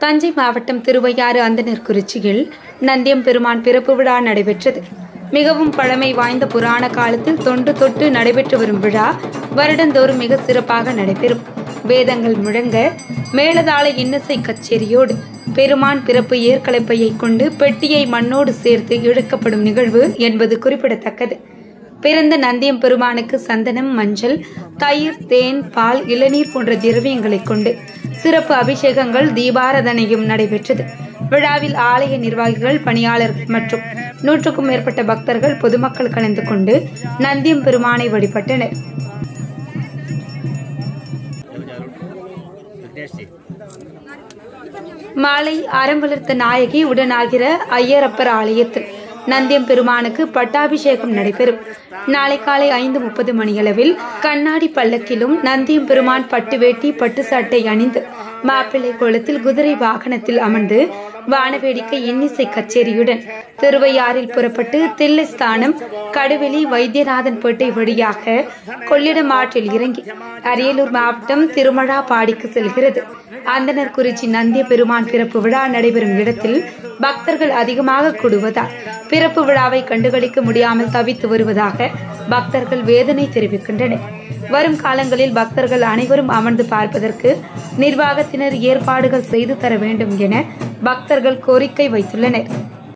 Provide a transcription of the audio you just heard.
தஞ்சை மாவட்டம் திருவையாறு அந்தணர்குறிச்சியில் நந்தியம்பெருமான் பிறப்பு விழா நடைபெற்றது. மிகவும் பழமை வாய்ந்த புராண காலத்தில் தொன்று தொட்டு நடைபெற்று வரும் விழா வருடந்தோறும் மிக சிறப்பாக நடைபெறும். வேதங்கள் முழங்க மேளதாள இன்னிசை கச்சேரியோடு பெருமான் பிறப்பு ஏற்கலைப்பையை கொண்டு பெட்டியை மண்ணோடு சேர்த்து இழுக்கப்படும் நிகழ்வு என்பது குறிப்பிடத்தக்கது. பிறந்த நந்தியம் பெருமானுக்கு சந்தனம், மஞ்சள், தயிர், தேன், பால், இளநீர் போன்ற திரவியங்களை கொண்டு சிறப்பு அபிஷேகங்கள், தீபாராதனையும் நடைபெற்றது. விழாவில் ஆலய நிர்வாகிகள், பணியாளர்கள் மற்றும் 100க்கும் மேற்பட்ட பக்தர்கள், பொதுமக்கள் கலந்து கொண்டு நந்தியம் பெருமானை வழிபட்டனர். மாலை அறம் வளர்த்த நாயகி உடனாகிற ஐயரப்பர் ஆலயத்தில் நந்தியம் பெருமானுக்கு பட்டாபிஷேகம் நடைபெறும். நாளை காலை 5:30 மணியளவில் கண்ணாடி பல்லக்கிலும் நந்தியம் பெருமான் பட்டு வேட்டி, பட்டு சாட்டை அணிந்து மாப்பிள்ளை கோலத்தில் குதிரை வாகனத்தில் அமர்ந்து வானவேடிக்கை இன்னிசை கச்சேரியுடன் திருவையாறில் புறப்பட்டு தில்லைஸ்தானம், கடுவெளி, வைத்தியநாதன்பேட்டை வழியாக கொள்ளிடம் ஆற்றில் இறங்கி அரியலூர் மாவட்டம் திருமழாபாடிக்கு செல்கிறது. அந்தணர்குறிச்சி நந்திய பெருமான் பிறப்பு விழா நடைபெறும் இடத்தில் பக்தர்கள் அதிகமாக கூடுவதால் பிறப்பு விழாவை கண்டுகளிக்க முடியாமல் தவித்து வருவதாக பக்தர்கள் வேதனை தெரிவிக்கின்றனர். வரும் காலங்களில் பக்தர்கள் அனைவரும் அமர்ந்து பார்ப்பதற்கு நிர்வாகத்தினர் ஏற்பாடுகள் செய்து தர வேண்டும் என பக்தர்கள் கோரிக்கை வைத்துள்ளனர்.